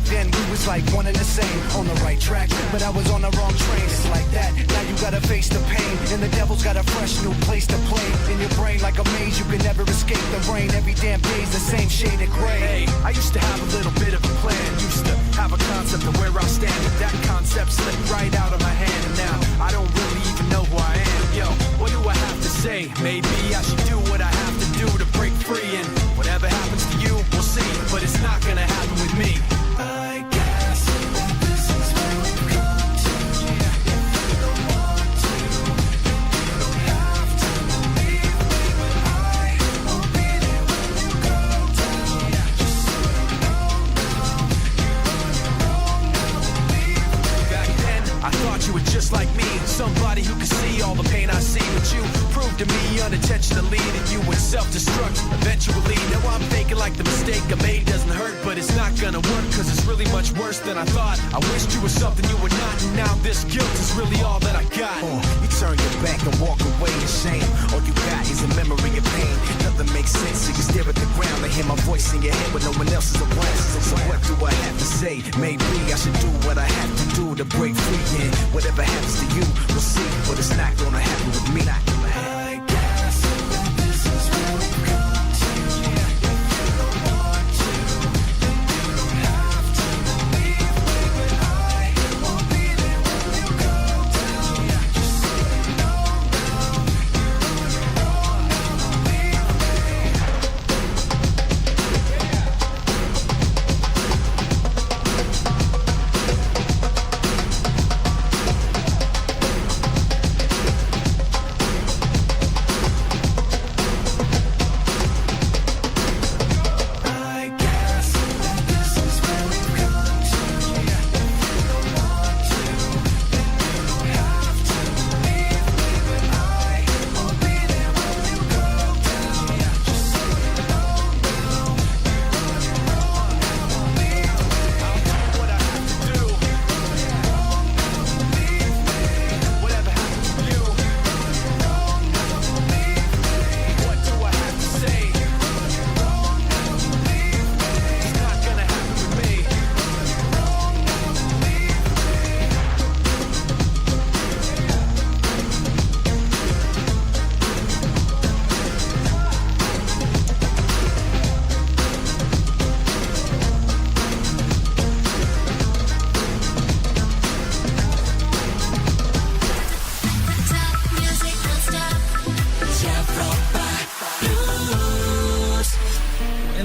then we was like one and the same. On the right track, but I was on the wrong train. It's like that, now you gotta face the pain. And the devil's got a fresh new place to play. In your brain like a maze, you can never escape the rain. Every damn day's the same shade of gray. Hey, I used to have a little bit of a plan. Used to have a concept of where I'll stand. But that concept slipped right out of my hand. And now I don't really even know who I am. Yo, what do I have to say? Maybe I should do what I have to do to break free. And whatever happens to you, we'll see. But it's not gonna happen with me. I guess that this is where we've come to. If you don't want to, you don't have to believe me. But I will be there when you go down. Just so you know now, you're on your own now, believe me. Back then, I thought you were just like me. Somebody who could see all the pain I see. But you proved to me unintentionally that you would self-destruct eventually. Now I'm faking like the mistake I made doesn't hurt, but it's not gonna work, cause it's really much worse than I thought. I wished you were something you were not, and now this guilt is really all that I got. You turn your back and walk away in shame. All you got is a memory of pain. Nothing makes sense, so you stare at the ground and hear my voice in your head when no one else is around. So what do I have to say? Maybe I should do what I have to do to break free. And whatever happens to you, we'll see, but it's not gonna happen with me. I guess that this is where we've come to. If you don't want to, then you don't have to believe me. But I will be there when you go down. Just so you know now, you're on your own now,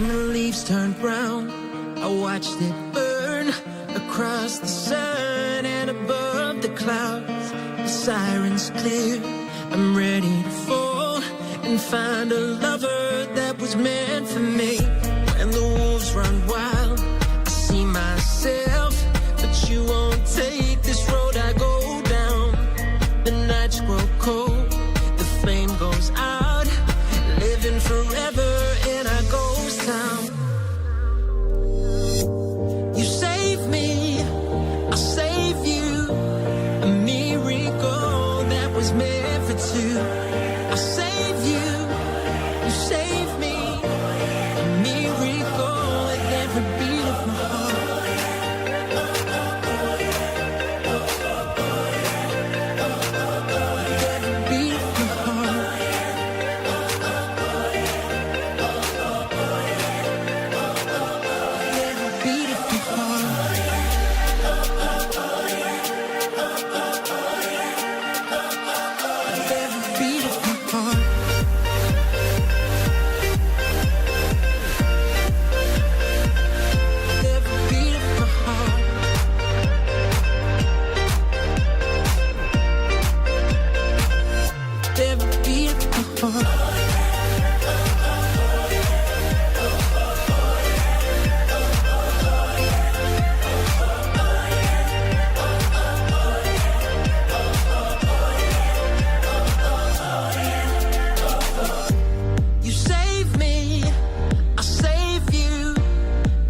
believe turned brown, I watched it burn across the sun and above the clouds. The sirens clear, I'm ready to fall and find a lover that was meant for me. When the wolves run wild, I see myself, but you won't take this road I go down. The nights grow cold, the flame goes out, living forever in our ghost town. You save me, I'll save you, a miracle that was meant for two. I'll save you, you save me, a miracle with every beat of my heart. Every beat of my heart. Every beat of my heart. Every beat of my heart. Every beat of my heart. Every beat of my heart. You save me, I'll save you,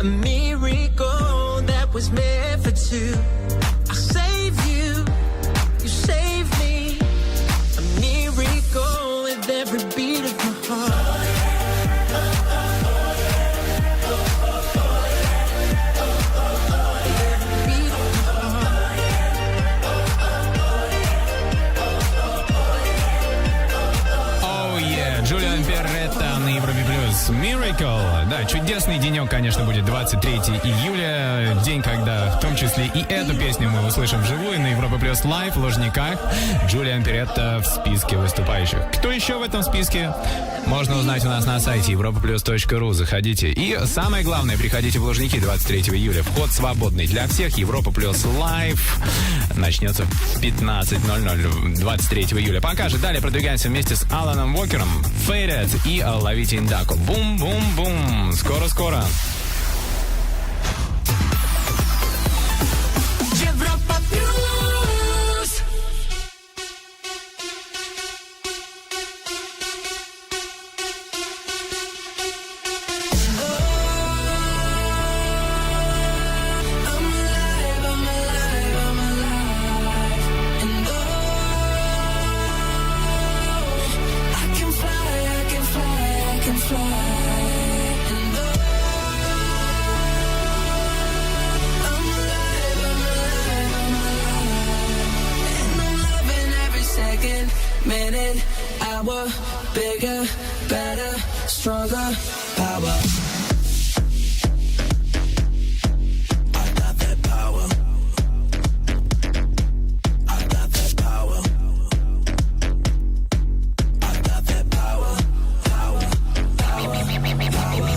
a miracle that was meant for two. I'll save you, you save me, a miracle with every beat of my heart. Rascal. Да, чудесный денек, конечно, будет 23 июля. День, когда в том числе и эту песню мы услышим вживую на Европа Плюс Лайв в Лужниках. Джулиан Перетта в списке выступающих. Кто еще в этом списке? Можно узнать у нас на сайте europaplus.ru. Заходите. И самое главное, приходите в Лужники 23 июля. Вход свободный для всех. Европа Плюс Лайв начнется в 15:00 23 июля. Пока же. Далее продвигаемся вместе с Аланом Уокером, Faded и ловите Индако. Бум-бум-бум. Скоро-скоро. Европа Плюс. Minute, hour, bigger, better, stronger, power. I got that power. I got that power. I got that power. Power, power, power.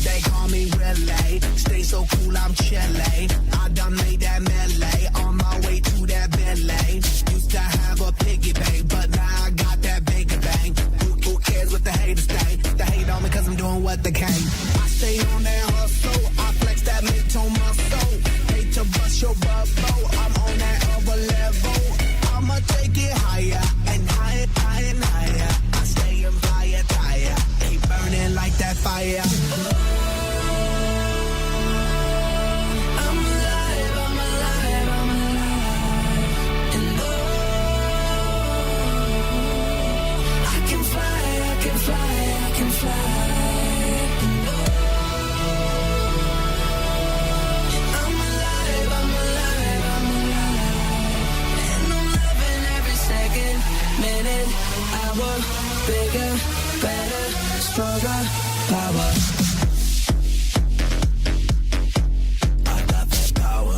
They call me Relay, stay so cool, I'm chilly. I done made that melee, on my way to that Bentley. Used to have a piggy bank, but now I got that bigger bang. Who cares what the haters say? They hate on me cause I'm doing what they can. I stay on that hustle, I flex that mid-tone muscle. Hate to bust your bubble, I'm on that other level. I'ma take it higher, and higher, higher, and higher. I stay in fire, tire, keep burning like that fire. Hour, bigger, better, stronger, power. I got that power.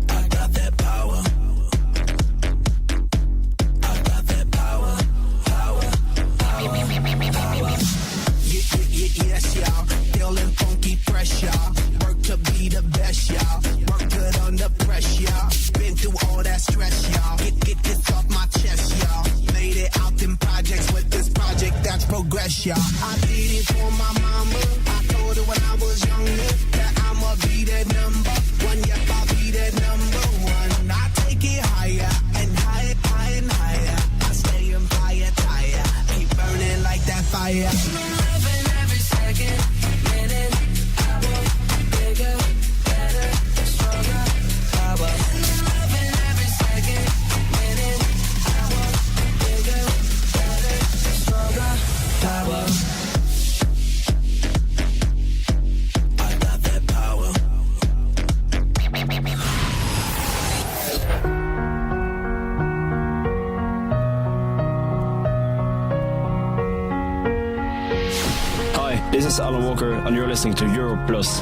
I got that power. I got that power. Power, power, power. Yes, y'all. Feeling funky, fresh, y'all. Work to be the best, y'all. Work good under pressure, y'all. Been through all that stress, y'all. Get this off my chest, y'all. Made it out them projects with this project that's progress, y'all. I did it for my mama. I told her when I was younger that I'ma be that number one. Yep, I'll be that number one. I take it higher and higher, higher and higher. I stay in fire, tire. Keep burning like that fire. Loving every second, minute, hour, bigger, better, stronger, power. Loving every second, minute, hour, bigger, better, stronger, power. I got that power. Hi, this is Alan Walker, and you're listening to Europe Plus.